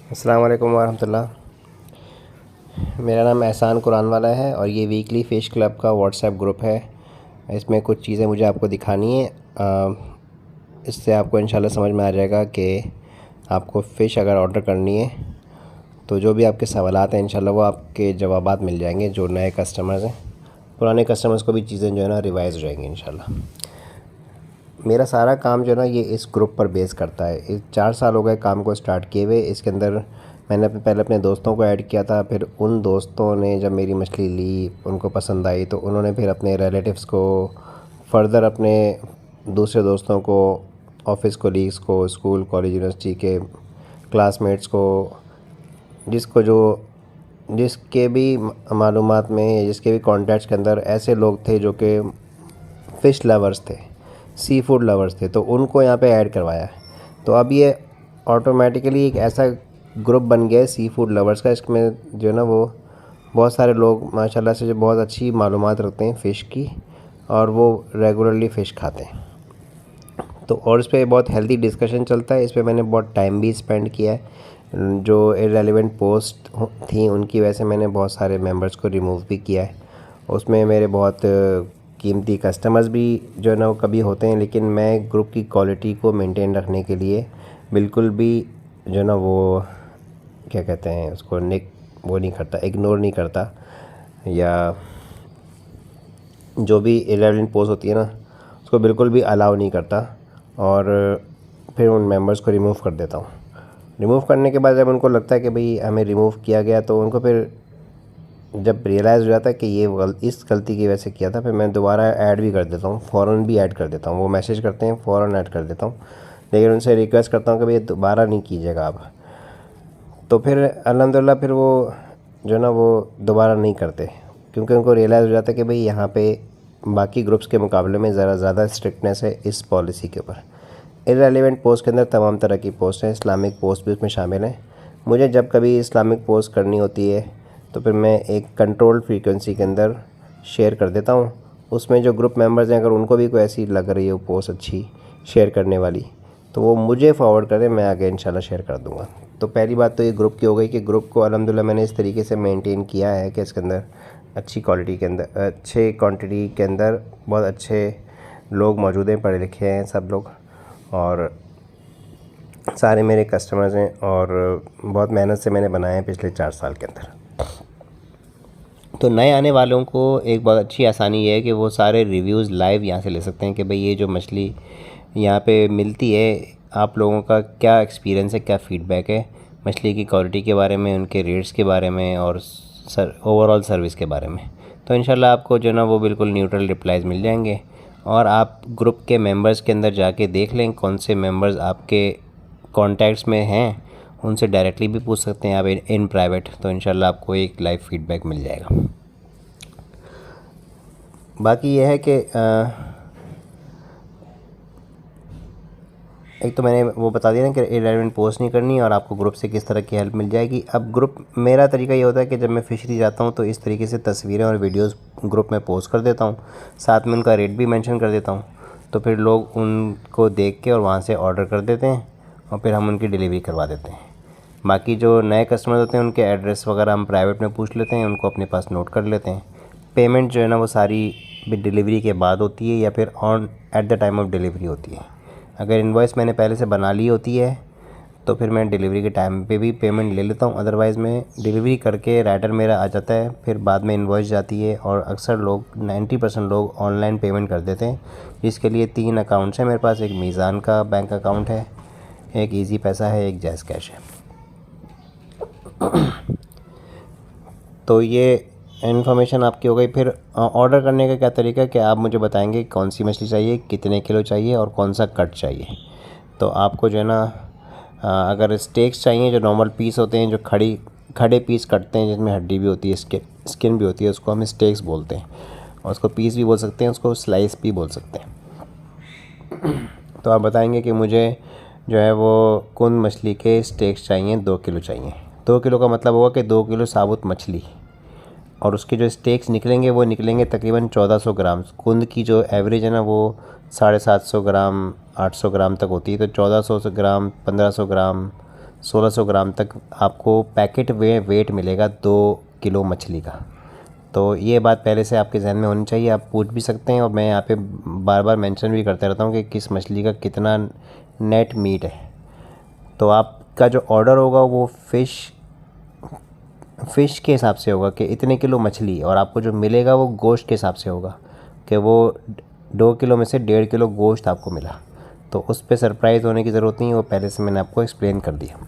अस्सलाम वालेकुम वरहमतुल्लाह। मेरा नाम एहसान कुरान वाला है और ये वीकली फ़िश क्लब का व्हाट्सएप ग्रुप है। इसमें कुछ चीज़ें मुझे आपको दिखानी है। इससे आपको इंशाल्लाह समझ में आ जाएगा कि आपको फ़िश अगर ऑर्डर करनी है तो जो भी आपके सवालात हैं इंशाल्लाह वो आपके जवाबात मिल जाएंगे। जो नए कस्टमर्स हैं, पुराने कस्टमर्स को भी चीज़ें जो है ना रिवाइज़ हो जाएंगी इंशाल्लाह। मेरा सारा काम जो है ना ये इस ग्रुप पर बेस करता है। इस 4 साल हो गए काम को स्टार्ट किए हुए। इसके अंदर मैंने पहले अपने दोस्तों को ऐड किया था, फिर उन दोस्तों ने जब मेरी मछली ली उनको पसंद आई तो उन्होंने फिर अपने रिलेटिव्स को, फर्दर अपने दूसरे दोस्तों को, ऑफिस कोलीग्स को, स्कूल कॉलेज यूनिवर्सिटी के क्लासमेट्स को, जिसको जो जिसके भी मालूमात में, जिसके भी कॉन्टैक्ट्स के अंदर ऐसे लोग थे जो कि फ़िश लवर्स थे, सी फूड लवर्स थे, तो उनको यहाँ पे ऐड करवाया है। तो अब ये ऑटोमेटिकली एक ऐसा ग्रुप बन गया है सी फूड लवर्स का। इसमें जो है ना वो बहुत सारे लोग माशाल्लाह से जो बहुत अच्छी मालूमात रखते हैं फ़िश की और वो रेगुलरली फ़िश खाते हैं। तो और इस पे बहुत हेल्दी डिस्कशन चलता है। इस पे मैंने बहुत टाइम भी स्पेंड किया है। जो इररेलेवेंट पोस्ट थी उनकी वजह से मैंने बहुत सारे मेंबर्स को रिमूव भी किया है। उसमें मेरे बहुत कीमती कस्टमर्स भी जो है ना वो कभी होते हैं, लेकिन मैं ग्रुप की क्वालिटी को मेंटेन रखने के लिए बिल्कुल भी जो है ना वो क्या कहते हैं उसको वो नहीं करता, इग्नोर नहीं करता, या जो भी इररेलेवेंट पोस्ट होती है ना उसको बिल्कुल भी अलाउ नहीं करता और फिर उन मेंबर्स को रिमूव कर देता हूँ। रिमूव करने के बाद जब उनको लगता है कि भाई हमें रिमूव किया गया तो उनको फिर जब रियलाइज़ हो जाता है कि ये इस गलती की वजह से किया था, फिर मैं दोबारा ऐड भी कर देता हूँ, फ़ौरन भी ऐड कर देता हूँ। वो मैसेज करते हैं फ़ौरन ऐड कर देता हूँ, लेकिन उनसे रिक्वेस्ट करता हूँ कि भाई दोबारा नहीं कीजिएगा आप। तो फिर अल्हम्दुलिल्लाह फिर वो जो है ना वो दोबारा नहीं करते, क्योंकि उनको रियलाइज़ हो जाता है कि भाई यहाँ पे बाकी ग्रुप्स के मुकाबले में ज़रा ज़्यादा स्ट्रिक्टनेस है इस पॉलिसी के ऊपर। इररेलेवेंट पोस्ट के अंदर तमाम तरह की पोस्ट हैं, इस्लामिक पोस्ट भी उसमें शामिल हैं। मुझे जब कभी इस्लामिक पोस्ट करनी होती है तो फिर मैं एक कंट्रोल्ड फ्रीक्वेंसी के अंदर शेयर कर देता हूँ। उसमें जो ग्रुप मेंबर्स हैं अगर उनको भी कोई ऐसी लग रही है वो पोस्ट अच्छी शेयर करने वाली तो वो मुझे फॉरवर्ड करें, मैं आगे इंशाल्लाह शेयर कर दूँगा। तो पहली बात तो ये ग्रुप की हो गई कि ग्रुप को अल्हम्दुलिल्लाह मैंने इस तरीके से मेंटेन किया है कि इसके अंदर अच्छी क्वालिटी के अंदर, अच्छे क्वांटिटी के अंदर बहुत अच्छे लोग मौजूद हैं, पढ़े लिखे हैं सब लोग, और सारे मेरे कस्टमर्स हैं और बहुत मेहनत से मैंने बनाए हैं पिछले 4 साल के अंदर। तो नए आने वालों को एक बहुत अच्छी आसानी ये है कि वो सारे रिव्यूज़ लाइव यहाँ से ले सकते हैं कि भाई ये जो मछली यहाँ पे मिलती है आप लोगों का क्या एक्सपीरियंस है, क्या फ़ीडबैक है मछली की क्वालिटी के बारे में, उनके रेट्स के बारे में और ओवरऑल सर्विस के बारे में। तो इंशाल्लाह आपको जो ना वो बिल्कुल न्यूट्रल रिप्लाईज़ मिल जाएंगे। और आप ग्रुप के मेंबर्स के अंदर जाके देख लें कौन से मेंबर्स आपके कॉन्टैक्ट्स में हैं, उनसे डायरेक्टली भी पूछ सकते हैं आप इन प्राइवेट, तो इंशाल्लाह आपको एक लाइव फीडबैक मिल जाएगा। बाकी यह है कि एक तो मैंने वो बता दिया ना कि इररेलेवेंट पोस्ट नहीं करनी और आपको ग्रुप से किस तरह की हेल्प मिल जाएगी। अब ग्रुप मेरा तरीका ये होता है कि जब मैं फ़िशरी जाता हूँ तो इस तरीके से तस्वीरें और वीडियोस ग्रुप में पोस्ट कर देता हूँ, साथ में उनका रेट भी मेंशन कर देता हूँ, तो फिर लोग उनको देख के और वहाँ से ऑर्डर कर देते हैं और फिर हम उनकी डिलीवरी करवा देते हैं। बाकी जो नए कस्टमर होते हैं उनके एड्रेस वगैरह हम प्राइवेट में पूछ लेते हैं, उनको अपने पास नोट कर लेते हैं। पेमेंट जो है ना वो सारी डिलीवरी के बाद होती है या फिर on at the time of delivery होती है। अगर इनवॉइस मैंने पहले से बना ली होती है तो फिर मैं डिलीवरी के टाइम पे भी पेमेंट ले लेता हूँ, अदरवाइज़ मैं डिलीवरी करके राइडर मेरा आ जाता है, फिर बाद में इनवॉइस जाती है। और अक्सर लोग 90% लोग ऑनलाइन पेमेंट कर देते हैं, जिसके लिए 3 अकाउंट्स हैं मेरे पास। एक मीज़ान का बैंक अकाउंट है, एक ईजी पैसा है, एक जैज़ कैश है। तो ये इन्फॉर्मेशन आपकी हो गई। फिर ऑर्डर करने का क्या तरीका है कि आप मुझे बताएंगे कौन सी मछली चाहिए, कितने किलो चाहिए और कौन सा कट चाहिए। तो आपको जो है ना अगर स्टेक्स चाहिए, जो नॉर्मल पीस होते हैं, जो खड़े पीस कटते हैं जिसमें हड्डी भी होती है, स्किन भी होती है, उसको हम स्टेक्स बोलते हैं। और उसको पीस भी बोल सकते हैं, उसको स्लाइस भी बोल सकते हैं। तो आप बताएंगे कि मुझे जो है वो कौन मछली के स्टेक्स चाहिए, 2 किलो चाहिए। 2 किलो का मतलब होगा कि 2 किलो साबुत मछली, और उसके जो स्टेक्स निकलेंगे वो निकलेंगे तकरीबन 1400 ग्राम। कुंद की जो एवरेज है ना वो 750 ग्राम 800 ग्राम तक होती है, तो 1400 ग्राम 1500 ग्राम 1600 ग्राम तक आपको पैकेट वेट मिलेगा 2 किलो मछली का। तो ये बात पहले से आपके जहन में होनी चाहिए। आप पूछ भी सकते हैं और मैं यहाँ पे बार बार मेंशन भी करते रहता हूँ कि किस मछली का कितना नेट मीट है। तो आपका जो ऑर्डर होगा वो फ़िश के हिसाब से होगा कि इतने किलो मछली, और आपको जो मिलेगा वो गोश्त के हिसाब से होगा कि वो 2 किलो में से 1.5 किलो गोश्त आपको मिला। तो उस पर सरप्राइज़ होने की ज़रूरत नहीं है, वो पहले से मैंने आपको एक्सप्लेन कर दिया।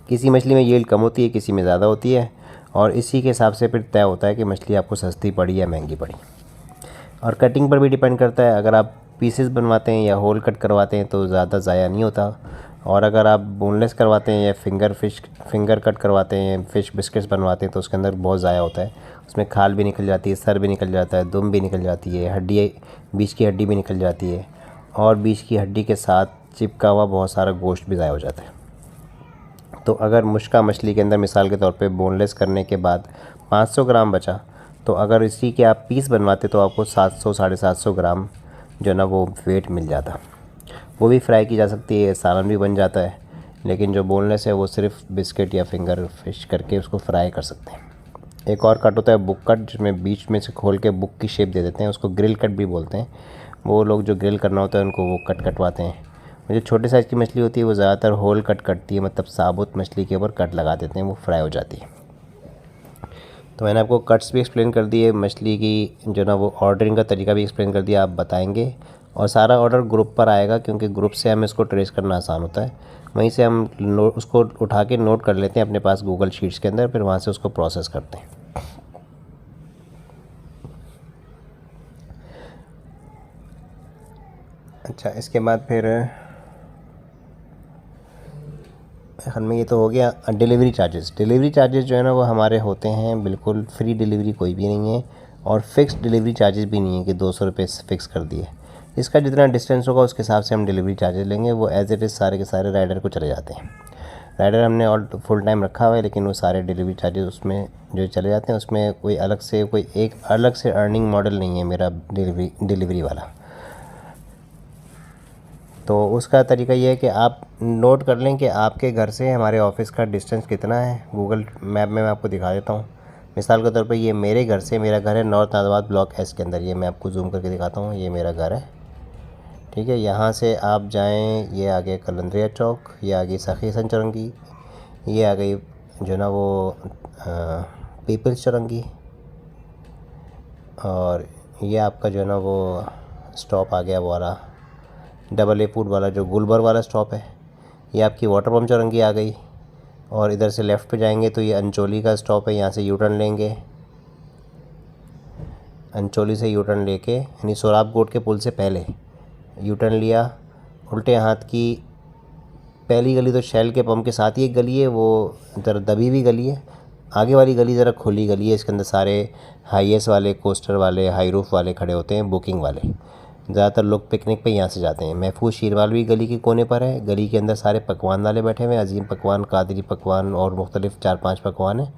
किसी मछली में यील्ड कम होती है, किसी में ज़्यादा होती है, और इसी के हिसाब से फिर तय होता है कि मछली आपको सस्ती पड़ी या महंगी पड़ी। और कटिंग पर भी डिपेंड करता है। अगर आप पीसेस बनवाते हैं या होल कट करवाते हैं तो ज़्यादा ज़ाया नहीं होता, और अगर आप बोनलेस करवाते हैं या फिंगर कट करवाते हैं, फ़िश बिस्किट्स बनवाते हैं तो उसके अंदर बहुत ज़ाया होता है। उसमें खाल भी निकल जाती है, सर भी निकल जाता है, दुम भी निकल जाती है, हड्डी, बीच की हड्डी भी निकल जाती है, और बीच की हड्डी के साथ चिपका हुआ बहुत सारा गोश्त भी ज़ाया हो जाता है। तो अगर मुश्का मछली के अंदर मिसाल के तौर पे बोनलेस करने के बाद 500 ग्राम बचा, तो अगर इसी के आप पीस बनवाते तो आपको 700 750 ग्राम जो ना वो वेट मिल जाता। वो भी फ्राई की जा सकती है, सालन भी बन जाता है, लेकिन जो बोनलेस है वो सिर्फ बिस्किट या फिंगर फिश करके उसको फ्राई कर सकते हैं। एक और कट होता है बुक कट, जिसमें बीच में से खोल के बुक की शेप दे देते हैं, उसको ग्रिल कट भी बोलते हैं। वो लोग जो ग्रिल करना होता है उनको वो कट कटवाते हैं। जो छोटे साइज़ की मछली होती है वो ज़्यादातर होल कट कटती है, मतलब साबुत मछली के ऊपर कट लगा देते हैं, वो फ्राई हो जाती है। तो मैंने आपको कट्स भी एक्सप्लेन कर दिए, मछली की जो ना वो ऑर्डरिंग का तरीका भी एक्सप्लेन कर दिया। आप बताएंगे और सारा ऑर्डर ग्रुप पर आएगा, क्योंकि ग्रुप से हमें इसको ट्रेस करना आसान होता है। वहीं से हम उसको उठा के नोट कर लेते हैं अपने पास गूगल शीट्स के अंदर, फिर वहाँ से उसको प्रोसेस करते हैं। अच्छा, इसके बाद फिर हमें ये तो हो गया डिलीवरी चार्जेस। डिलीवरी चार्जेस जो है ना वो हमारे होते हैं बिल्कुल फ्री, डिलीवरी कोई भी नहीं है, और फिक्स डिलीवरी चार्जेस भी नहीं है कि 200 रुपये फिक्स कर दिए। इसका जितना डिस्टेंस होगा उसके हिसाब से हम डिलीवरी चार्जेस लेंगे। वो एज इट इज़ सारे के सारे राइडर को चले जाते हैं। राइडर हमने ऑल फुल टाइम रखा हुआ है, लेकिन वो सारे डिलीवरी चार्जेस उसमें जो चले जाते हैं, उसमें कोई एक अलग से अर्निंग मॉडल नहीं है मेरा डिलीवरी वाला। तो उसका तरीका ये है कि आप नोट कर लें कि आपके घर से हमारे ऑफिस का डिस्टेंस कितना है। गूगल मैप में मैं आपको दिखा देता हूँ। मिसाल के तौर पे ये मेरे घर से, मेरा घर है नॉर्थ नाज़ाबाद ब्लॉक एस के अंदर। ये मैं आपको जूम करके दिखाता हूँ, ये मेरा घर है, ठीक है। यहाँ से आप जाएँ, ये आ गया कलंदरिया चौक, ये आ गई सखी हसन चौरंगी, ये आ गई जो ना वो पीपल्स चौरंगी, और ये आपका जो ना वो स्टॉप आ गया वो वाला डबल ए फूड वाला जो गुलबर वाला स्टॉप है। ये आपकी वाटर पम्प चौरंगी आ गई, और इधर से लेफ़्ट पे जाएंगे तो ये अंचोली का स्टॉप है। यहाँ से यू टर्न लेंगे, अंचोली से यू टर्न लेके, यानी सोराब कोट के पुल से पहले यू टर्न लिया, उल्टे हाथ की पहली गली तो शेल के पंप के साथ ही एक गली है, वो ज़रा दबी हुई गली है। आगे वाली गली ज़रा खुली गली है, इसके अंदर सारे हाईएस वाले, कोस्टर वाले, हाई रूफ वाले खड़े होते हैं, बुकिंग वाले। ज़्यादातर लोग पिकनिक पे यहाँ से जाते हैं। महफूज शीरवालवी गली के कोने पर है। गली के अंदर सारे पकवान वाले बैठे हुए हैं, अजीम पकवान, कादरी पकवान और मुख्तलिफ 4-5 पकवान हैं।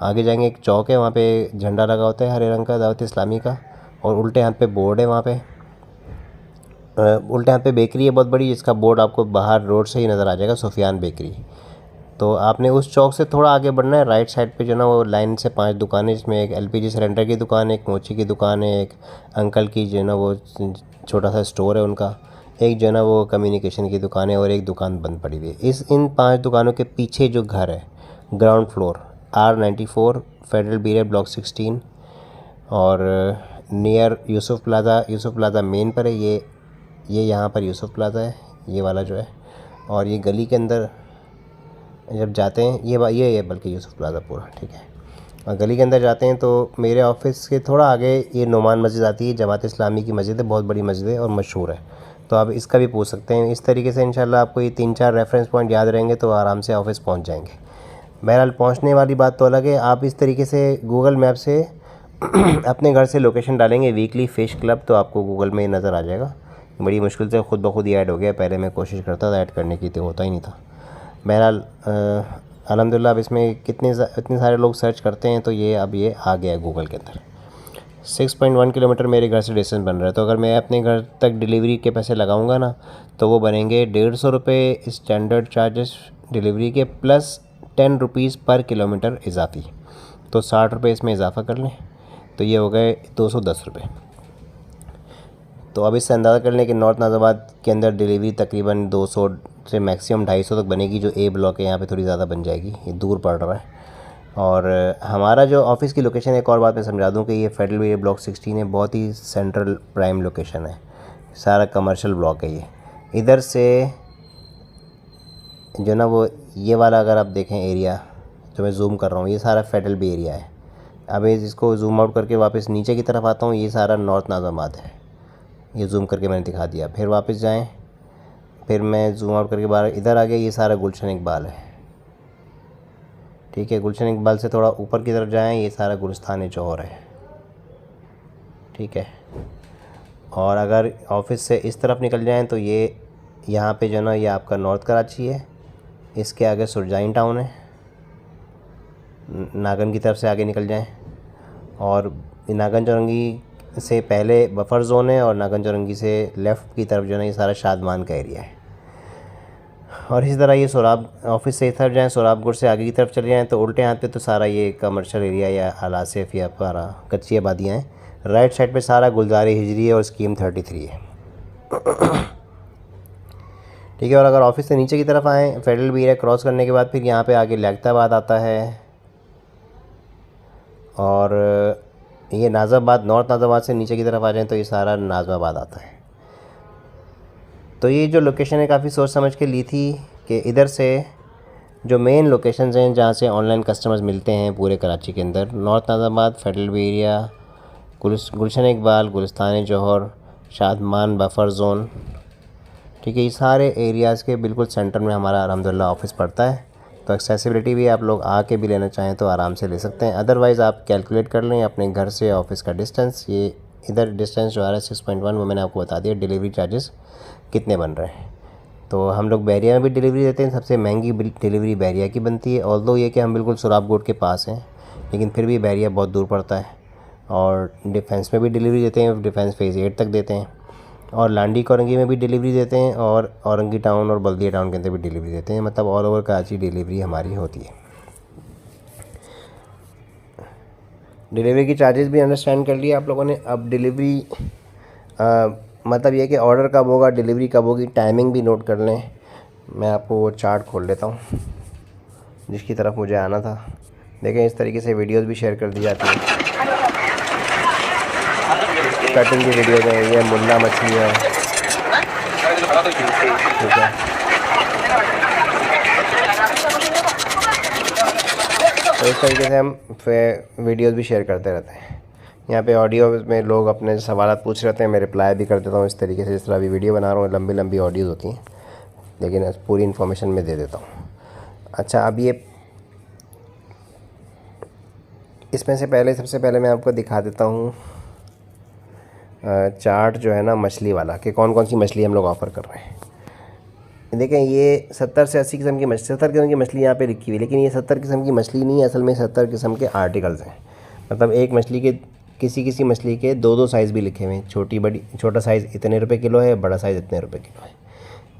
आगे जाएंगे एक चौक है, वहाँ पे झंडा लगा होता है हरे रंग का, दावत इस्लामी का, और उल्टे हाथ पे बोर्ड है। वहाँ पे उल्टे हाथ पे बेकरी है बहुत बड़ी, जिसका बोर्ड आपको बाहर रोड से ही नज़र आ जाएगा, सुफियान बेकरी। तो आपने उस चौक से थोड़ा आगे बढ़ना है। राइट साइड पे जो ना वो लाइन से 5 दुकानें, जिसमें एक एलपीजी सिलेंडर की दुकान है, एक मोची की दुकान है, एक अंकल की जो ना वो छोटा सा स्टोर है उनका, एक जो ना वो कम्युनिकेशन की दुकान है, और एक दुकान बंद पड़ी हुई है। इन 5 दुकानों के पीछे जो घर है, ग्राउंड फ्लोर, R94 फेडरल बीरे ब्लॉक 16, और नियर यूसुफ प्लाज़ा मेन पर है। ये यहाँ पर यूसुफ प्लाज़ा है, ये वाला जो है। और ये गली के अंदर जब जाते हैं, ये बल्कि यूसुफ प्लाज़ा पूरा, ठीक है। और गली के अंदर जाते हैं तो मेरे ऑफिस के थोड़ा आगे ये नोमान मस्जिद आती है, जमात इस्लामी की मस्जिद है, बहुत बड़ी मस्जिद है और मशहूर है। तो आप इसका भी पूछ सकते हैं। इस तरीके से इंशाल्लाह आपको ये 3-4 रेफरेंस पॉइंट याद रहेंगे तो आराम से ऑफिस पहुंच जाएंगे। बहरहाल पहुंचने वाली बात तो अलग है। आप इस तरीके से गूगल मैप से अपने घर से लोकेशन डालेंगे वीकली फ़िश क्लब, तो आपको गूगल में नज़र आ जाएगा। बड़ी मुश्किल से खुद ब खुद ही ऐड हो गया, पहले मैं कोशिश करता था ऐड करने की, तो होता ही नहीं था। बहरहाल अल्हम्दुलिल्लाह अब इसमें इतने सारे लोग सर्च करते हैं, तो ये आ गया है गूगल के अंदर। 6.1 किलोमीटर मेरे घर से डिस्टेंस बन रहा है। तो अगर मैं अपने घर तक डिलीवरी के पैसे लगाऊंगा ना, तो वो बनेंगे 150 रुपये स्टैंडर्ड चार्जेस डिलीवरी के प्लस 10 रुपीज़ पर किलोमीटर इजाफी, तो 60 रुपये इसमें इजाफा कर लें तो ये हो गए 210 रुपये। तो अब इससे अंदाज़ा कर लें कि नॉर्थ नाज़ाबाद के अंदर डिलीवरी तकरीबन 200 से मैक्सिमम 250 तक बनेगी। जो ए ब्लॉक है यहाँ पे थोड़ी ज़्यादा बन जाएगी, ये दूर पड़ रहा है। और हमारा जो ऑफ़िस की लोकेशन है, एक और बात मैं समझा दूँ कि ये फेडरल वे ब्लॉक 16 है, बहुत ही सेंट्रल प्राइम लोकेशन है, सारा कमर्शियल ब्लॉक है ये। इधर से जो ना वो ये वाला अगर आप देखें एरिया जो मैं ज़ूम कर रहा हूँ, ये सारा फेडरल बे एरिया है। अब इसको ज़ूम आउट करके वापस नीचे की तरफ आता हूँ, ये सारा नॉर्थ नाज़ाबाद है। ये ज़ूम करके मैंने दिखा दिया। फिर वापस जाएं, फिर मैं ज़ूम आउट करके बाहर इधर आ गया, ये सारा गुलशन इकबाल है। ठीक है, गुलशन इकबाल से थोड़ा ऊपर की तरफ जाएं, ये सारा गुलिस्तान जौहर है। ठीक है, और अगर ऑफिस से इस तरफ निकल जाएं तो ये यहाँ पे जो ना ये आपका नॉर्थ कराची है, इसके आगे सुरजाइन टाउन है। नागन की तरफ से आगे निकल जाएं और नागन चौरंगी से पहले बफर ज़ोन है, और नागन चौरंगी से लेफ़्ट की तरफ जो है ये सारा शादमान का एरिया है। और इसी तरह ये सोराब ऑफिस से इस तरफ जाएँ, सोराबगुड़ से आगे की तरफ चले जाएँ तो उल्टे हाथ पे तो सारा ये कमर्शियल एरिया या आलासिफ या पारा कच्ची आबादियाँ हैं। राइट साइड पे सारा गुलजार हिजरी है और स्कीम 33 है। ठीक है, और अगर ऑफिस से नीचे की तरफ आएँ, फेडरल बे एरिया क्रॉस करने के बाद फिर यहाँ पे आगे लियाकताबाद आता है, और ये नाज़ाबाद, नॉर्थ नाज़ाबाद से नीचे की तरफ आ जाएँ तो ये सारा नाज़माबाद आता है। तो ये जो लोकेशन है काफ़ी सोच समझ के ली थी कि इधर से जो मेन लोकेशंस हैं जहाँ से ऑनलाइन कस्टमर्स मिलते हैं पूरे कराची के अंदर, नॉर्थ नाज़ाबाद, फेडरल बे एरिया, गुलशन इकबाल, गुलिस्तान जौहर, शादमान बफर ज़ोन। ठीक है, ये सारे एरियाज़ के बिल्कुल सेंटर में हमारा अल्हम्दुलिल्लाह ऑफिस पड़ता है। तो एक्सेसिबिलिटी भी आप लोग आके भी लेना चाहें तो आराम से ले सकते हैं। अदरवाइज़ आप कैलकुलेट कर लें अपने घर से ऑफिस का डिस्टेंस। ये इधर डिस्टेंस जो आ रहा है 6.1, वो मैंने आपको बता दिया। डिलीवरी चार्जेस कितने बन रहे हैं, तो हम लोग बैरिया में भी डिलीवरी देते हैं। सबसे महंगी डिलीवरी बैरिया की बनती है। ऑल्दो ये कि हम बिल्कुल सोराबगुड़ के पास हैं, लेकिन फिर भी बैरिया बहुत दूर पड़ता है। और डिफेंस में भी डिलीवरी देते हैं, डिफेंस फेज़ 8 तक देते हैं। और लांडी कोरंगी में भी डिलीवरी देते हैं, और औरंगी टाउन और बल्दिया टाउन के अंदर भी डिलीवरी देते हैं। मतलब ऑल ओवर कराची डिलीवरी हमारी होती है। डिलीवरी की चार्जेस भी अंडरस्टैंड कर लिया आप लोगों ने। अब डिलीवरी मतलब ये कि ऑर्डर कब होगा, डिलीवरी कब होगी, टाइमिंग भी नोट कर लें। मैं आपको वो चार्ट खोल लेता हूँ जिसकी तरफ मुझे आना था। देखें, इस तरीके से वीडियोस भी शेयर कर दी जाती है। कटिंग की वीडियोस हैं, ये मुल्ला मछली है। ठीक है, तो इस तरीके से हम वीडियोस भी शेयर करते रहते हैं। यहाँ पे ऑडियो में लोग अपने सवाल पूछ रहे हैं, मैं रिप्लाई भी कर देता हूँ इस तरीके से। जिस तरह अभी वीडियो बना रहा हूँ, लंबी लंबी ऑडियोज़ होती हैं, लेकिन पूरी इन्फॉर्मेशन मैं दे देता हूँ। अच्छा, अब ये इसमें से पहले सबसे पहले मैं आपको दिखा देता हूँ चार्ट जो है ना मछली वाला, कि कौन कौन सी मछली हम लोग ऑफ़र कर रहे हैं। देखें, ये 70 से 80 किस्म की मछली, 70 किस्म की मछली यहाँ पे लिखी हुई है, लेकिन ये 70 किस्म की मछली नहीं है, असल में 70 किस्म के आर्टिकल्स हैं। मतलब एक मछली के किसी मछली के दो साइज़ भी लिखे हुए हैं। छोटी बड़ी, छोटा साइज़ इतने रुपए किलो है, बड़ा साइज़ इतने रुपए किलो है।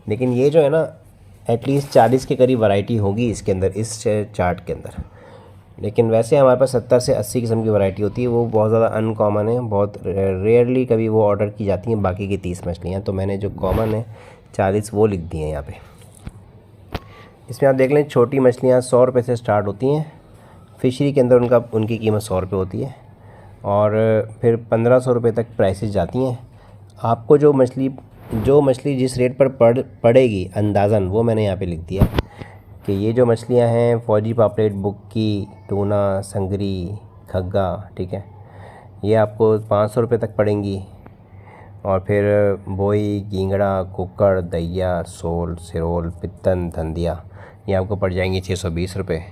लेकिन ये जो है ना एटलीस्ट 40 के करीब वैरायटी होगी इसके अंदर, इस चार्ट के अंदर। लेकिन वैसे हमारे पास 70 से 80 किस्म की वैरायटी होती है। वो बहुत ज़्यादा अनकॉमन है, बहुत रेयरली कभी वो ऑर्डर की जाती हैं। बाकी की 30 मछलियाँ, तो मैंने जो कॉमन है 40 वो लिख दी हैं यहाँ पे। इसमें आप देख लें, छोटी मछलियाँ 100 रुपये से स्टार्ट होती हैं। फ़िशरी के अंदर उनकी कीमत 100 रुपये होती है, और फिर 1500 रुपये तक प्राइसेस जाती हैं। आपको जो मछली जिस रेट पर पड़ेगी अंदाज़न, वो मैंने यहाँ पे लिख दिया कि ये जो मछलियाँ हैं फौजी पापलेट, बुक्की, टूना, संगरी, खग्गा, ठीक है, ये आपको 500 रुपये तक पड़ेंगी। और फिर बोई, गिंगड़ा, कुक्कड़, दैया, सोल, सिरोल, पित्तन, धंधिया, ये आपको पड़ जाएंगी 620 रुपये।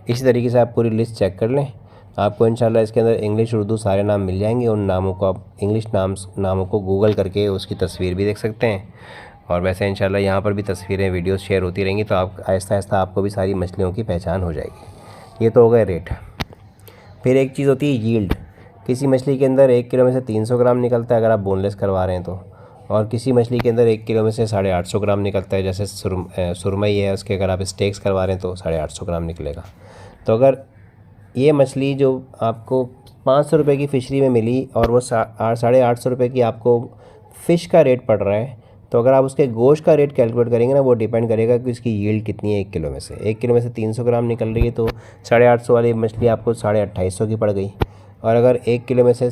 इसी तरीके से आप पूरी लिस्ट चेक कर लें, आपको इंशाल्लाह इसके अंदर इंग्लिश उर्दू सारे नाम मिल जाएंगे। उन नामों को आप इंग्लिश नामों को गूगल करके उसकी तस्वीर भी देख सकते हैं। और वैसे इंशाल्लाह यहाँ पर भी तस्वीरें, वीडियोस शेयर होती रहेंगी, तो आप आहिस्ता आहिस्ता आपको भी सारी मछलियों की पहचान हो जाएगी। ये तो हो गए रेट। फिर एक चीज़ होती है यील्ड। किसी मछली के अंदर 1 किलो में से 300 ग्राम निकलता है अगर आप बोनलेस करवा रहे हैं तो, और किसी मछली के अंदर 1 किलो में से 850 ग्राम निकलता है। जैसे सुरमई है, उसके अगर आप स्टेक्स करवा रहे हैं तो 850 ग्राम निकलेगा। तो अगर ये मछली जो आपको 500 रुपये की फ़िशरी में मिली और वो 850 रुपये की आपको फ़िश का रेट पड़ रहा है, तो अगर आप उसके गोश्त का रेट कैलकुलेट करेंगे ना, वो डिपेंड करेगा कि उसकी यील्ड कितनी है 1 किलो में से। 1 किलो में से 300 ग्राम निकल रही है तो 850 वाली मछली आपको 2850 की पड़ गई। और अगर 1 किलो में से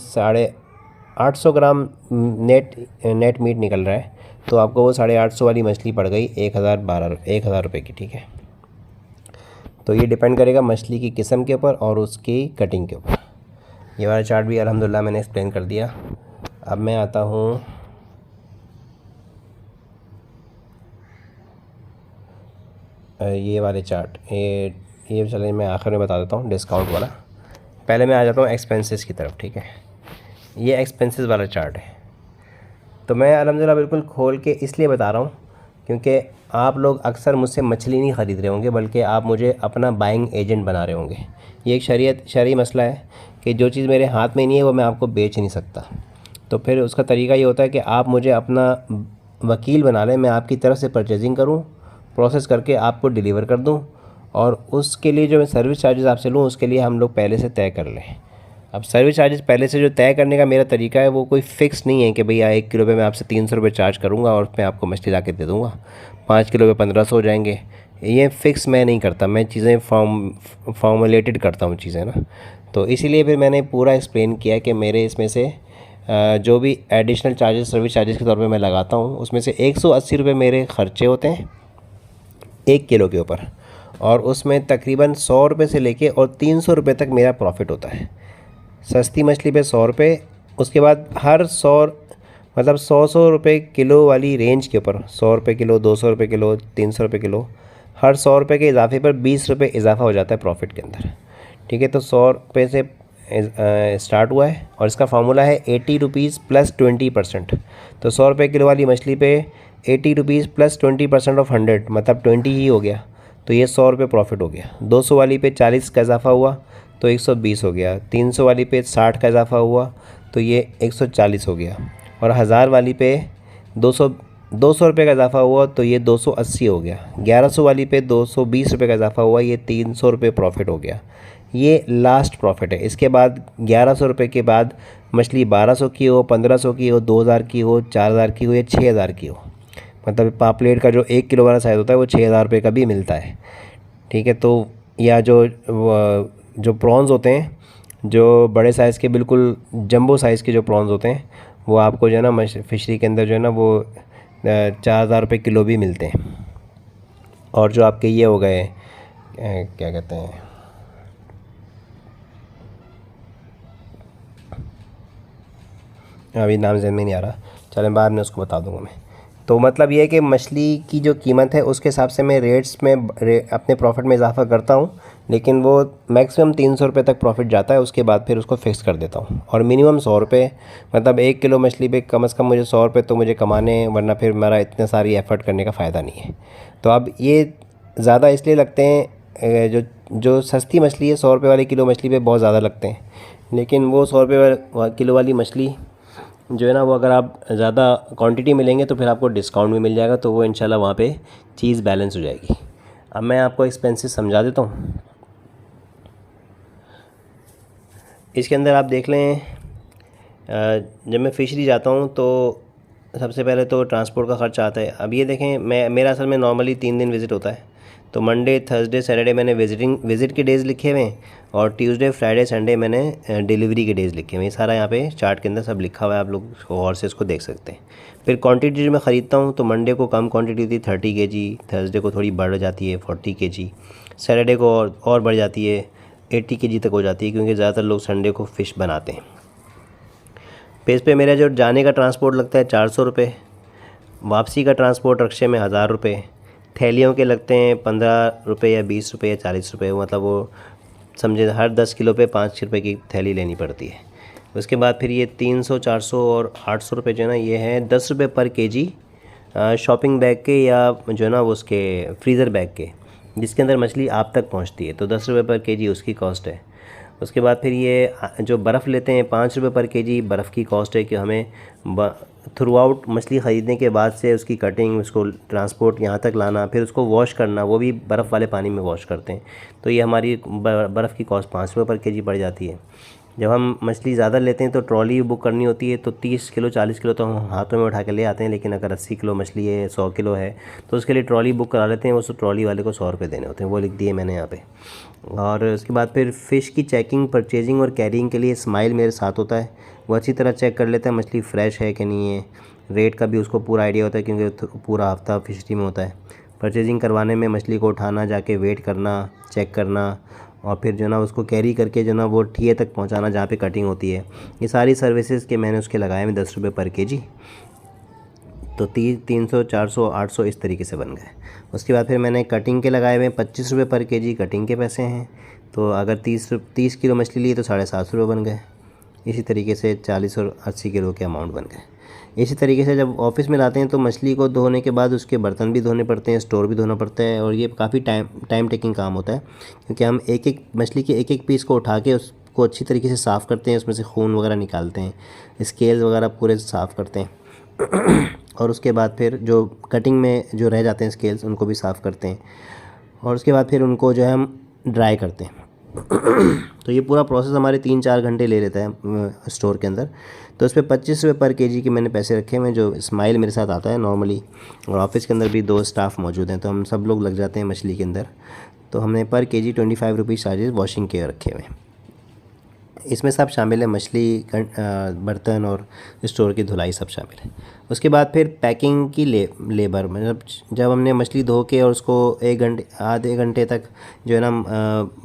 850 ग्राम नेट मीट निकल रहा है तो आपको वो 850 वाली मछली पड़ गई 1000 रुपये की। ठीक है, तो ये डिपेंड करेगा मछली की किस्म के ऊपर और उसकी कटिंग के ऊपर। ये वाला चार्ट भी अल्हम्दुलिल्लाह मैंने एक्सप्लेन कर दिया। अब मैं आता हूँ ये वाले चार्ट, ये चलिए मैं आखिर में बता देता हूँ डिस्काउंट वाला। पहले मैं आ जाता हूँ एक्सपेंसेस की तरफ। ठीक है, ये एक्सपेंसेस वाला चार्ट है। तो मैं अल्हम्दुलिल्लाह बिल्कुल खोल के इसलिए बता रहा हूँ क्योंकि आप लोग अक्सर मुझसे मछली नहीं ख़रीद रहे होंगे, बल्कि आप मुझे अपना बाइंग एजेंट बना रहे होंगे। ये एक शरई मसला है कि जो चीज़ मेरे हाथ में नहीं है वो मैं आपको बेच नहीं सकता। तो फिर उसका तरीका ये होता है कि आप मुझे अपना वकील बना लें, मैं आपकी तरफ से परचेजिंग करूँ, प्रोसेस करके आपको डिलीवर कर दूँ, और उसके लिए जो मैं सर्विस चार्जेस आपसे लूँ उसके लिए हम लोग पहले से तय कर लें। अब सर्विस चार्जेस पहले से जो तय करने का मेरा तरीका है वो कोई फ़िक्स नहीं है कि भैया 1 किलो पे मैं आपसे 300 रुपये चार्ज करूँगा और मैं आपको मछली ला के दे दूँगा, 5 किलो पे 1500 हो जाएंगे। ये फ़िक्स मैं नहीं करता, मैं चीज़ें फॉर्मुलेटेड करता हूँ चीज़ें ना। तो इसीलिए फिर मैंने पूरा एक्सप्लेन किया कि मेरे इसमें से जो भी एडिशनल चार्जेस सर्विस चार्जेस के तौर पे मैं लगाता हूँ उसमें से 180 रुपये मेरे ख़र्चे होते हैं 1 किलो के ऊपर, और उसमें तकरीबन 100 रुपये से लेके और 300 रुपये तक मेरा प्रॉफिट होता है। सस्ती मछली पे 100 रुपये, उसके बाद हर 100 रुपये किलो वाली रेंज के ऊपर 100 रुपये किलो, 200 रुपये किलो, 300 रुपये किलो, हर 100 रुपये के इजाफे पर 20 रुपये इजाफा हो जाता है प्रॉफिट के अंदर। ठीक है, तो 100 रुपये से स्टार्ट हुआ है और इसका फार्मूला है 80 रुपीज़ प्लस 20%। तो 100 रुपये किलो वाली मछली पे 80 रुपीज़ प्लस 20% ऑफ 100 मतलब 20 ही हो गया, तो ये 100 रुपये प्रॉफिट हो गया। 200 वाली पे 40 का इजाफा हुआ तो 120 हो गया। 300 वाली पे 60 का इजाफा हुआ तो ये 140 हो गया। और 1000 वाली पे 200 रुपये का इजाफा हुआ तो ये 280 हो गया। 1100 वाली पे 220 रुपये का इजाफा हुआ, ये 300 रुपये प्रॉफिट हो गया। ये लास्ट प्रॉफिट है। इसके बाद 1100 रुपये के बाद मछली 1200 की हो, 1500 की हो, 2000 की हो, 4000 की हो या 6000 की हो, मतलब पापलेट का जो 1 किलो वाला साइज़ होता है वो 6000 रुपये का भी मिलता है। ठीक है, तो या जो प्रॉन्स होते हैं, जो बड़े साइज़ के बिल्कुल जंबो साइज़ के जो प्रॉन्स होते हैं वो आपको जो है ना फ़िशरी के अंदर जो है ना वो 4000 रुपये किलो भी मिलते हैं। और जो आपके ये हो गए क्या कहते हैं, अभी नाम ज़हन में नहीं आ रहा, चलें बाद में उसको बता दूँगा मैं। तो मतलब ये है कि मछली की जो कीमत है उसके हिसाब से मैं रेट्स में अपने प्रॉफिट में इजाफा करता हूँ, लेकिन वो मैक्सिमम 300 रुपये तक प्रॉफिट जाता है, उसके बाद फिर उसको फ़िक्स कर देता हूँ। और मिनिमम 100 रुपये, मतलब 1 किलो मछली पे कम से कम मुझे 100 रुपये तो मुझे कमाने, वरना फिर मेरा इतने सारी एफ़र्ट करने का फ़ायदा नहीं है। तो अब ये ज़्यादा इसलिए लगते हैं, जो सस्ती मछली है 100 रुपये वाली किलो मछली पे बहुत ज़्यादा लगते हैं, लेकिन वो 100 रुपये किलो वाली मछली जो है ना वो अगर आप ज़्यादा क्वांटिटी मिलेंगे तो फिर आपको डिस्काउंट भी मिल जाएगा, तो वो इंशाल्लाह वहाँ पे चीज़ बैलेंस हो जाएगी। अब मैं आपको एक्सपेंसेस समझा देता हूँ। इसके अंदर आप देख लें, जब मैं फ़िशरी जाता हूँ तो सबसे पहले तो ट्रांसपोर्ट का ख़र्चा आता है। अब ये देखें, मेरा असल में नॉर्मली 3 दिन विज़िट होता है, तो मंडे, थर्सडे, सैटरडे मैंने विज़िट के डेज़ लिखे हुए हैं, और ट्यूसडे, फ्राइडे, संडे मैंने डिलीवरी के डेज़ लिखे हुए हैं। सारा यहाँ पे चार्ट के अंदर सब लिखा हुआ है, आप लोग गौर से इसको देख सकते हैं। फिर क्वांटिटी जो मैं ख़रीदता हूँ तो मंडे को कम क्वांटिटी होती है 30 kg, थर्सडे को थोड़ी बढ़ जाती है 40 kg, सैटरडे को और बढ़ जाती है 80 kg तक हो जाती है, क्योंकि ज़्यादातर लोग संडे को फ़िश बनाते हैं। पेज पे मेरा जो जाने का ट्रांसपोर्ट लगता है 400 रुपये, वापसी का ट्रांसपोर्ट रक्शे में 1000 रुपये, थैलियों के लगते हैं 15 रुपये या 20 रुपये या 40 रुपये, मतलब वो समझे हर 10 किलो पे 5 रुपये की थैली लेनी पड़ती है। उसके बाद फिर ये 300, 400 और 800 रुपये जो है ना, ये है 10 रुपये पर केजी शॉपिंग बैग के, या जो है ना वो उसके फ्रीज़र बैग के, जिसके अंदर मछली आप तक पहुंचती है, तो 10 रुपये पर केजी उसकी कॉस्ट है। उसके बाद फिर ये जो बर्फ़ लेते हैं 5 रुपये पर केजी बर्फ़ की कॉस्ट है कि हमें थ्रू आउट मछली ख़रीदने के बाद से उसकी कटिंग, उसको ट्रांसपोर्ट यहाँ तक लाना, फिर उसको वॉश करना, वो भी बर्फ़ वाले पानी में वॉश करते हैं। तो ये हमारी बर्फ़ की कॉस्ट 5 रुपये पर केजी पड़ जाती है। जब हम मछली ज़्यादा लेते हैं तो ट्रॉली बुक करनी होती है, तो 30 किलो 40 किलो तो हम हाथों में उठा के ले आते हैं, लेकिन अगर 80 किलो मछली है, 100 किलो है, तो उसके लिए ट्रॉली बुक करा लेते हैं। उस ट्रॉली वाले को 100 रुपये देने होते हैं, वो लिख दिए मैंने यहाँ पे। और उसके बाद फिर फ़िश की चेकिंग, परचेजिंग और कैरिंग के लिए स्माइल मेरे साथ होता है। वो अच्छी तरह चेक कर लेता है मछली फ़्रेश है कि नहीं है। रेट का भी उसको पूरा आइडिया होता है, क्योंकि पूरा हफ्ता फिशरी में होता है। परचेजिंग करवाने में मछली को उठाना, जाके वेट करना, चेक करना, और फिर जो ना उसको कैरी करके जो ना वो ठिए तक पहुंचाना जहाँ पे कटिंग होती है। ये सारी सर्विसेज के मैंने उसके लगाए हैं 10 रुपये पर केजी। तो 300 400 800 इस तरीके से बन गए। उसके बाद फिर मैंने कटिंग के लगाए हुए 25 रुपये पर केजी कटिंग के पैसे हैं। तो अगर 30 किलो मछली ली तो 750 रुपये बन गए। इसी तरीके से 40 और 80 किलो के अमाउंट बन गए। इसी तरीके से जब ऑफ़िस में लाते हैं तो मछली को धोने के बाद उसके बर्तन भी धोने पड़ते हैं, स्टोर भी धोना पड़ता है, और ये काफ़ी टाइम टेकिंग काम होता है, क्योंकि हम एक एक मछली के एक एक पीस को उठा के उसको अच्छी तरीके से साफ़ करते हैं, उसमें से खून वगैरह निकालते हैं, स्केल्स वगैरह पूरे साफ़ करते हैं और उसके बाद फिर जो कटिंग में जो रह जाते हैं स्केल्स उनको भी साफ़ करते हैं, और उसके बाद फिर उनको जो है हम ड्राई करते हैं। तो ये पूरा प्रोसेस हमारे 3-4 घंटे ले लेता है स्टोर के अंदर। तो इस पर 25 रुपये पर केजी के मैंने पैसे रखे हुए हैं, जो स्माइल मेरे साथ आता है नॉर्मली, और ऑफिस के अंदर भी 2 स्टाफ मौजूद हैं, तो हम सब लोग लग जाते हैं मछली के अंदर। तो हमने पर केजी 25 रुपीज़ चार्जेस वॉशिंग के रखे हुए हैं। इसमें सब शामिल है, मछली, बर्तन और स्टोर की धुलाई सब शामिल है। उसके बाद फिर पैकिंग की लेबर, मतलब जब हमने मछली धो के और उसको 1 घंटे आधे घंटे तक जो है ना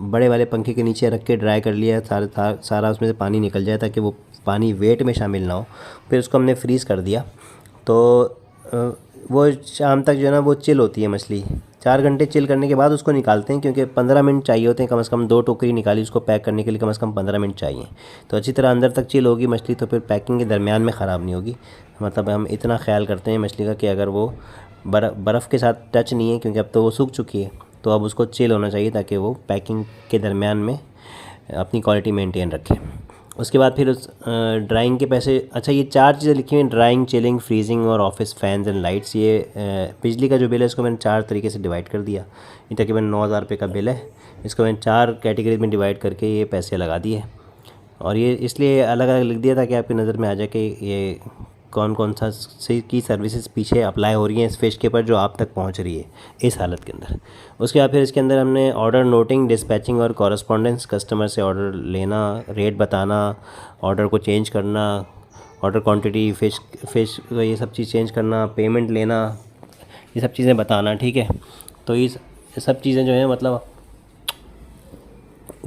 बड़े वाले पंखे के नीचे रख के ड्राई कर लिया, सारा उसमें से पानी निकल जाए ताकि वो पानी वेट में शामिल ना हो। फिर उसको हमने फ्रीज़ कर दिया, तो वो शाम तक जो है ना वो चिल होती है मछली। 4 घंटे चिल करने के बाद उसको निकालते हैं, क्योंकि 15 मिनट चाहिए होते हैं कम से कम। 2 टोकरी निकाली, उसको पैक करने के लिए कम से कम 15 मिनट चाहिए। तो अच्छी तरह अंदर तक चिल होगी मछली, तो फिर पैकिंग के दरमियान में ख़राब नहीं होगी। मतलब हम इतना ख्याल करते हैं मछली का कि अगर वो बर्फ़ के साथ टच नहीं है, क्योंकि अब तो वो सूख चुकी है, तो अब उसको चिल होना चाहिए ताकि वो पैकिंग के दरमियान में अपनी क्वालिटी मेंटेन रखे। उसके बाद फिर उस ड्राइंग के पैसे, अच्छा ये 4 चीज़ें लिखी हुई हैं, ड्राइंग, चिलिंग, फ्रीजिंग और ऑफिस फैंस एंड लाइट्स। ये बिजली का जो बिल है इसको मैंने 4 तरीके से डिवाइड कर दिया। ये तकरीबन 9,000 रुपये का बिल है, इसको मैंने 4 कैटेगरी में डिवाइड करके ये पैसे लगा दिए, और ये इसलिए अलग अलग लिख दिया ताकि आपकी नज़र में आ जाए कि ये कौन कौन सा से की सर्विसेज पीछे अप्लाई हो रही हैं इस फ़िश के ऊपर, जो आप तक पहुंच रही है इस हालत के अंदर। उसके बाद फिर इसके अंदर हमने ऑर्डर नोटिंग, डिस्पैचिंग और कॉरस्पॉन्डेंस, कस्टमर से ऑर्डर लेना, रेट बताना, ऑर्डर को चेंज करना, ऑर्डर क्वांटिटी, फ़िश ये सब चीज़ चेंज करना, पेमेंट लेना, ये सब चीज़ें बताना, ठीक है। तो ये सब चीज़ें जो है मतलब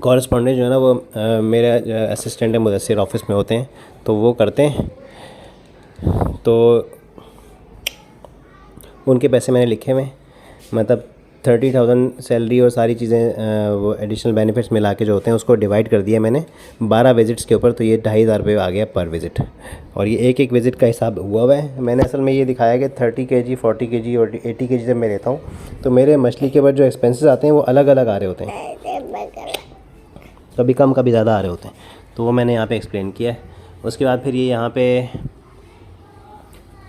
कॉरस्पॉन्डेंट जो है ना वो मेरे असिस्टेंट है मुदस्सिर ऑफिस में होते हैं, तो वो करते हैं। तो उनके पैसे मैंने लिखे हुए, मतलब 30,000 सैलरी और सारी चीज़ें वो एडिशनल बेनिफिट्स मिला के जो होते हैं उसको डिवाइड कर दिया मैंने 12 विज़िट्स के ऊपर। तो ये 2,500 रुपये आ गया पर विज़िट, और ये एक विज़िट का हिसाब हुआ है। मैंने असल में ये दिखाया कि 30 kg, 40 kg और 80 kg जब मैं लेता हूँ तो मेरे मछली के ऊपर जो एक्सपेंसेस आते हैं वो अलग अलग आ रहे होते हैं, कभी कम कभी ज़्यादा आ रहे होते हैं, तो वो मैंने यहाँ पे एक्सप्लेन किया है। उसके बाद फिर ये यहाँ पे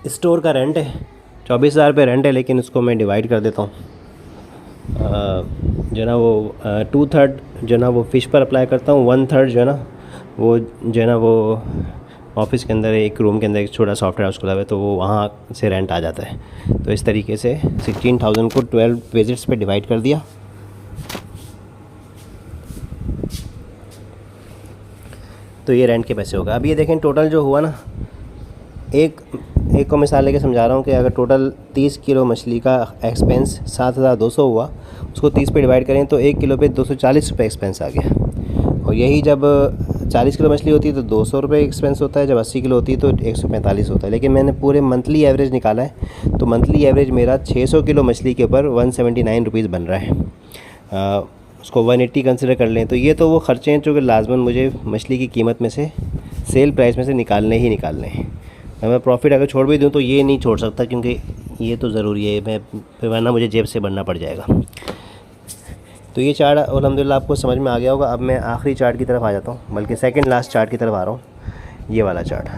स्टोर का रेंट है, 24,000 रुपये रेंट है, लेकिन उसको मैं डिवाइड कर देता हूँ। जो ना वो 2/3 जो ना वो फ़िश पर अप्लाई करता हूँ, 1/3 जो है ना वो ऑफिस के अंदर एक रूम के अंदर एक छोटा सॉफ्टवेयर हाउस खुला हुआ है, तो वो वहाँ से रेंट आ जाता है। तो इस तरीके से 16,000 को 12 विज़िट्स पे डिवाइड कर दिया। तो ये रेंट के पैसे होगा। अब ये देखें टोटल जो हुआ ना, एक को मिसाल लेके समझा रहा हूँ कि अगर टोटल 30 किलो मछली का एक्सपेंस 7,200 हुआ, उसको 30 पे डिवाइड करें तो 1 किलो पे 240 रुपये एक्सपेंस आ गया। और यही जब 40 किलो मछली होती है तो 200 रुपये एक्सपेंस होता है, जब 80 किलो होती है तो 145 होता है। लेकिन मैंने पूरे मंथली एवरेज निकाला है, तो मंथली एवरेज मेरा 600 किलो मछली के ऊपर 179 रुपीज़ बन रहा है। उसको 180 कंसिडर कर लें तो ये तो वो ख़र्चे हैं जो कि लाजमन मुझे मछली की कीमत में से, सेल प्राइस में से निकालने हैं। मैं प्रॉफिट अगर छोड़ भी दूँ तो ये नहीं छोड़ सकता, क्योंकि ये तो ज़रूरी है, मैं फिर वरना मुझे जेब से भरना पड़ जाएगा। तो ये चार्ट अल्हम्दुलिल्लाह आपको समझ में आ गया होगा। अब मैं आखिरी चार्ट की तरफ आ जाता हूँ, बल्कि सेकंड लास्ट चार्ट की तरफ आ रहा हूँ, ये वाला चार्ट।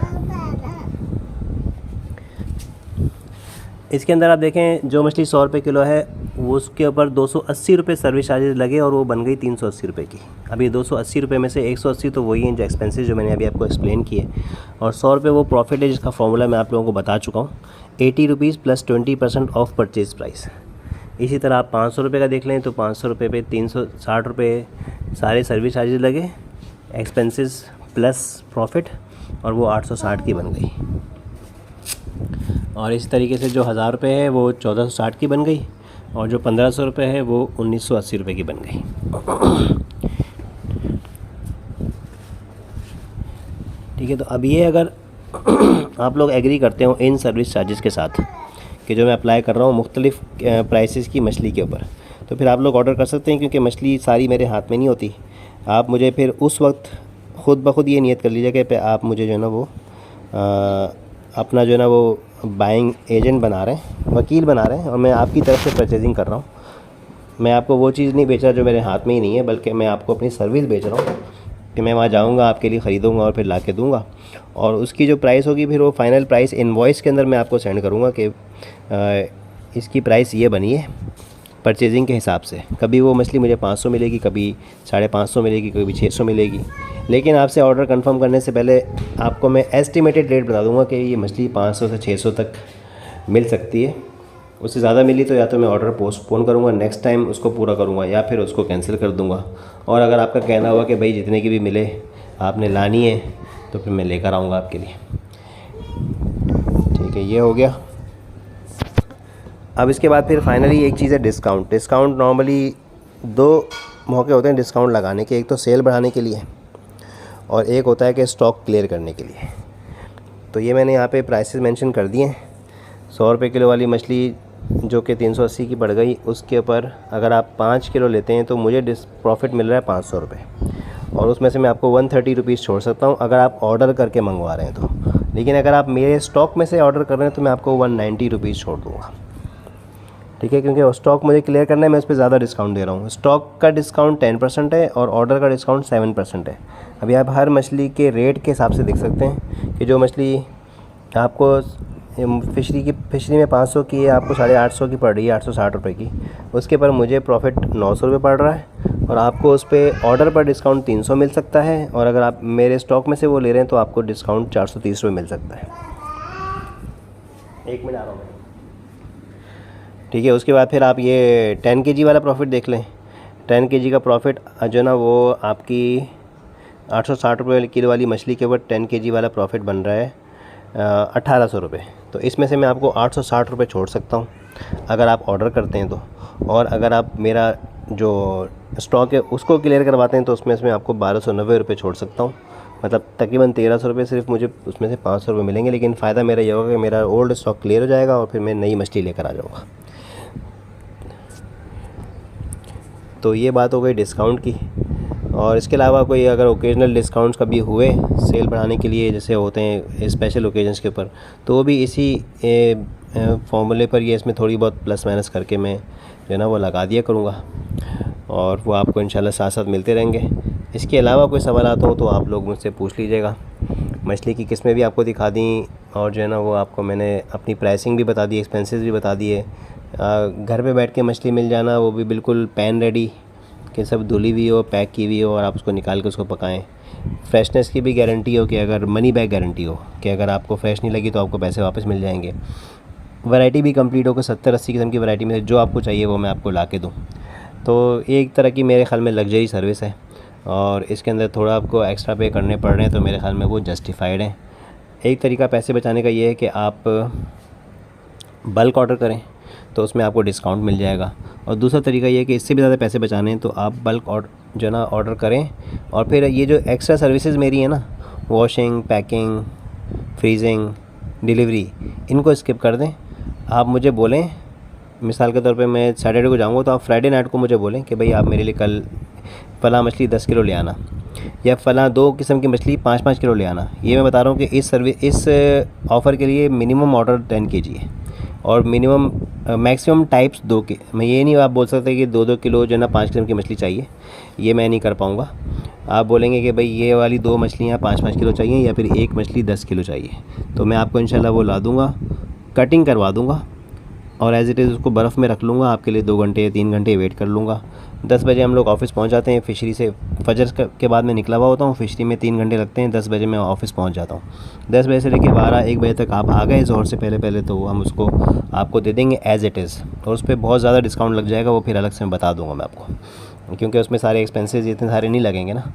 इसके अंदर आप देखें जो मछली 100 रुपये किलो है वो उसके ऊपर 280 रुपये सर्विस चार्जेस लगे और वो बन गई 380 रुपये की। अब ये 280 रुपये में से 180 तो वही हैं जो एक्सपेंसेस जो मैंने अभी आपको एक्सप्लेन किए, और 100 रुपये वो प्रॉफिट है जिसका फॉर्मूला मैं आप लोगों को बता चुका हूँ, 80 rupees plus 20% of purchase price. इसी तरह आप 500 रुपये का देख लें तो 500 रुपये पे 360 रुपये सारे सर्विस चार्जेस लगे, एक्सपेंसेस प्लस प्रॉफिट, और वो 860 की बन गई। और इस तरीके से जो 1000 रुपये है वो 1460 की बन गई, और जो 1500 रुपये है वो 1980 रुपये की बन गई। ठीक है, तो अब ये अगर आप लोग एग्री करते हो इन सर्विस चार्जेस के साथ कि जो मैं अप्लाई कर रहा हूँ मुख्तलिफ़ प्राइसेस की मछली के ऊपर, तो फिर आप लोग ऑर्डर कर सकते हैं, क्योंकि मछली सारी मेरे हाथ में नहीं होती। आप मुझे फिर उस वक्त ख़ुद ब खुद ये नियत कर लीजिए कि आप मुझे जो है ना वो अपना जो है ना वो बाइंग एजेंट बना रहे हैं, वकील बना रहे हैं, और मैं आपकी तरफ से परचेजिंग कर रहा हूँ। मैं आपको वो चीज़ नहीं बेच रहा जो मेरे हाथ में ही नहीं है, बल्कि मैं आपको अपनी सर्विस बेच रहा हूँ कि मैं वहाँ जाऊँगा, आपके लिए ख़रीदूँगा और फिर ला के दूँगा, और उसकी जो प्राइस होगी फिर वो फ़ाइनल प्राइस इनवॉइस के अंदर मैं आपको सेंड करूँगा कि इसकी प्राइस ये बनी है परचेजिंग के हिसाब से। कभी वो मछली मुझे 500 मिलेगी, कभी 550 मिलेगी, कभी 600 मिलेगी, लेकिन आपसे ऑर्डर कंफर्म करने से पहले आपको मैं एस्टिमेटेड रेट बता दूंगा कि ये मछली 500 से 600 तक मिल सकती है। उससे ज़्यादा मिली तो या तो मैं ऑर्डर पोस्टपोन करूँगा, नेक्स्ट टाइम उसको पूरा करूँगा, या फिर उसको कैंसिल कर दूँगा। और अगर आपका कहना हुआ कि भाई जितने की भी मिले आपने लानी है तो फिर मैं लेकर आऊँगा आपके लिए। ठीक है, ये हो गया। अब इसके बाद फिर फाइनली एक चीज़ है डिस्काउंट। डिस्काउंट नॉर्मली 2 मौके होते हैं डिस्काउंट लगाने के, एक तो सेल बढ़ाने के लिए और एक होता है कि स्टॉक क्लियर करने के लिए। तो ये मैंने यहाँ पे प्राइसेस मेंशन कर दिए हैं। 100 रुपये किलो वाली मछली जो कि 380 की पड़ गई, उसके ऊपर अगर आप 5 किलो लेते हैं तो मुझे प्रॉफिट मिल रहा है 500 रुपये, और उसमें से मैं आपको 130 रुपीज़ छोड़ सकता हूँ अगर आप ऑर्डर करके मंगवा रहे हैं तो। लेकिन अगर आप मेरे स्टॉक में से ऑर्डर कर रहे हैं तो मैं आपको 190 रुपीज़ छोड़ दूँगा। ठीक है, क्योंकि स्टॉक मुझे क्लियर करना है, मैं उस पर ज़्यादा डिस्काउंट दे रहा हूँ। स्टॉक का डिस्काउंट 10% है और ऑर्डर का डिस्काउंट 7% है। अभी आप हर मछली के रेट के हिसाब से देख सकते हैं कि जो मछली आपको फिशरी में 500 की है, आपको 850 की पड़ रही है, 860 रुपये की, उसके पर मुझे प्रॉफिट 900 रुपये पड़ रहा है, और आपको उस पर ऑर्डर पर डिस्काउंट 300 मिल सकता है, और अगर आप मेरे स्टॉक में से वो ले रहे हैं तो आपको डिस्काउंट 430 रुपये मिल सकता है। 1 मिनट आ रहा हूँ। ठीक है, उसके बाद फिर आप ये 10 kg वाला प्रॉफिट देख लें। 10 kg का प्रॉफिट जो ना वो आपकी 860 रुपये किलो वाली मछली के ऊपर 10 kg वाला प्रॉफिट बन रहा है 1800 रुपये। तो इसमें से मैं आपको 860 रुपये छोड़ सकता हूँ अगर आप ऑर्डर करते हैं तो, और अगर आप मेरा जो स्टॉक है उसको क्लियर करवाते हैं तो उसमें से मैं आपको 1290 रुपये छोड़ सकता हूँ। मतलब तकरीबन 1300 रुपये सिर्फ मुझे उसमें से 500 रुपये मिलेंगे। लेकिन फ़ायदा मेरा ये होगा कि मेरा ओल्ड स्टॉक क्लियर हो जाएगा और फिर मैं नई मछली लेकर आ जाऊँगा। तो ये बात हो गई डिस्काउंट की। और इसके अलावा कोई अगर ओकेजनल डिस्काउंट्स कभी हुए सेल बढ़ाने के लिए, जैसे होते हैं स्पेशल ओकेजन्स के ऊपर, तो वो भी इसी फॉर्मूले पर ये इसमें थोड़ी बहुत प्लस माइनस करके मैं जो है ना वो लगा दिया करूँगा, और वो आपको इंशाल्लाह साथ साथ मिलते रहेंगे। इसके अलावा कोई सवाल आता हो तो आप लोग मुझसे पूछ लीजिएगा। मछली की किस्में भी आपको दिखा दी, और जो है ना वो आपको मैंने अपनी प्राइसिंग भी बता दी, एक्सपेंसेस भी बता दिए। घर पे बैठ के मछली मिल जाना, वो भी बिल्कुल पैन रेडी कि सब धुली हुई हो, पैक की हुई हो, और आप उसको निकाल के उसको पकाएं। फ्रेशनेस की भी गारंटी हो कि अगर मनी बैक गारंटी हो कि अगर आपको फ्रेश नहीं लगी तो आपको पैसे वापस मिल जाएंगे। वैरायटी भी कंप्लीट हो कि 70-80 किस्म की वैरायटी में जो आपको चाहिए वो मैं आपको ला के दूँ। तो एक तरह की मेरे ख्याल में लग्जरी सर्विस है, और इसके अंदर थोड़ा आपको एक्स्ट्रा पे करने पड़ रहे हैं तो मेरे ख्याल में वो जस्टिफाइड है। एक तरीका पैसे बचाने का ये है कि आप बल्क ऑर्डर करें तो उसमें आपको डिस्काउंट मिल जाएगा, और दूसरा तरीका ये है कि इससे भी ज़्यादा पैसे बचाने हैं तो आप बल्क जो है ना ऑर्डर करें, और फिर ये जो एक्स्ट्रा सर्विसेज मेरी है ना, वॉशिंग, पैकिंग, फ्रीजिंग, डिलीवरी, इनको स्किप कर दें। आप मुझे बोलें, मिसाल के तौर पे मैं सैटरडे को जाऊँगा तो आप फ्राइडे नाइट को मुझे बोलें कि भाई आप मेरे लिए कल फ़लाँ मछली 10 किलो ले आना, या फ़लाँ 2 किस्म की मछली 5-5 किलो ले आना। ये मैं बता रहा हूँ कि इस ऑफ़र के लिए मिनिमम ऑर्डर 10 kg है। और मिनिमम मैक्सिमम टाइप्स 2 के, मैं ये नहीं आप बोल सकते कि 2-2 किलो जो है ना 5 किलो की मछली चाहिए, ये मैं नहीं कर पाऊँगा। आप बोलेंगे कि भाई ये वाली 2 मछलियाँ 5-5 किलो चाहिए या फिर एक मछली 10 किलो चाहिए, तो मैं आपको इंशाल्लाह वो ला दूँगा, कटिंग करवा दूँगा और एज़ इट इज़ उसको बर्फ़ में रख लूँगा आपके लिए। 2 घंटे 3 घंटे वेट कर लूँगा। 10 बजे हम लोग ऑफ़िस पहुँच जाते हैं फ़िशरी से। फजर के बाद मैं निकला हुआ होता हूँ, फ़िशरी में 3 घंटे लगते हैं। 10 बजे मैं ऑफ़िस पहुँच जाता हूँ। 10 बजे से लेकर 12-1 बजे तक आप आ गए ज़ोहर से पहले तो हम उसको आपको दे देंगे एज़ इट इज़, और उस पर बहुत ज़्यादा डिस्काउंट लग जाएगा, वो फिर अलग से मैं बता दूँगा मैं आपको, क्योंकि उसमें सारे एक्सपेंसेस इतने सारे नहीं लगेंगे ना।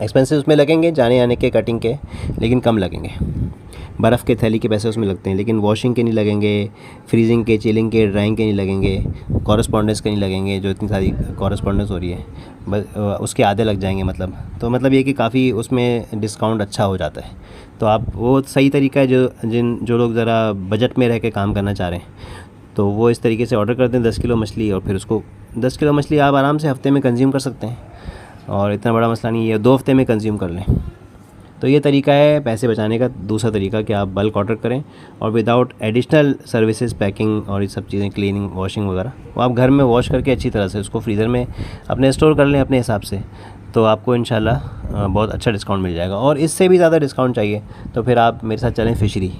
एक्सपेंसेस उसमें लगेंगे जाने आने के, कटिंग के, लेकिन कम लगेंगे। बर्फ़ के थैली के पैसे उसमें लगते हैं, लेकिन वॉशिंग के नहीं लगेंगे, फ्रीजिंग के, चिलिंग के, ड्राइंग के नहीं लगेंगे, कॉरेस्पॉन्डेंस के नहीं लगेंगे, जो इतनी सारी कॉरेस्पॉन्डेंस हो रही है बस उसके आधे लग जाएंगे। मतलब तो मतलब ये कि काफ़ी उसमें डिस्काउंट अच्छा हो जाता है। तो आप वो सही तरीका है, जो लोग ज़रा बजट में रह के काम करना चाह रहे हैं तो वो इस तरीके से ऑर्डर कर दें 10 किलो मछली, और फिर उसको 10 किलो मछली आप आराम से हफ़्ते में कंज्यूम कर सकते हैं, और इतना बड़ा मसला नहीं है, 2 हफ़्ते में कंज्यूम कर लें। तो ये तरीका है पैसे बचाने का। दूसरा तरीका कि आप बल्क ऑर्डर करें और विदाउट एडिशनल सर्विसेज, पैकिंग और ये सब चीज़ें, क्लीनिंग, वॉशिंग वगैरह, वो आप घर में वॉश करके अच्छी तरह से उसको फ्रीज़र में अपने स्टोर कर लें अपने हिसाब से, तो आपको इंशाल्लाह बहुत अच्छा डिस्काउंट मिल जाएगा। और इससे भी ज़्यादा डिस्काउंट चाहिए तो फिर आप मेरे साथ चलें फ़िशरी,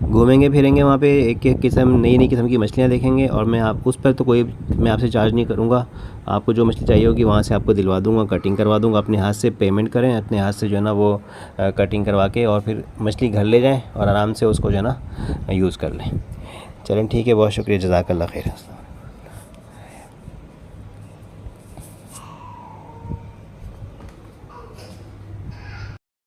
घूमेंगे फिरेंगे वहाँ पे, एक एक किस्म, नई नई किस्म की मछलियाँ देखेंगे, और मैं आप उस पर तो कोई मैं आपसे चार्ज नहीं करूँगा। आपको जो मछली चाहिए होगी वहाँ से आपको दिलवा दूँगा, कटिंग करवा दूँगा, अपने हाथ से पेमेंट करें, अपने हाथ से जो है ना वो कटिंग करवा के और फिर मछली घर ले जाएँ और आराम से उसको जो है ना यूज़ कर लें। चलें ठीक है, बहुत शुक्रिया, जज़ाकल्लाह खैर।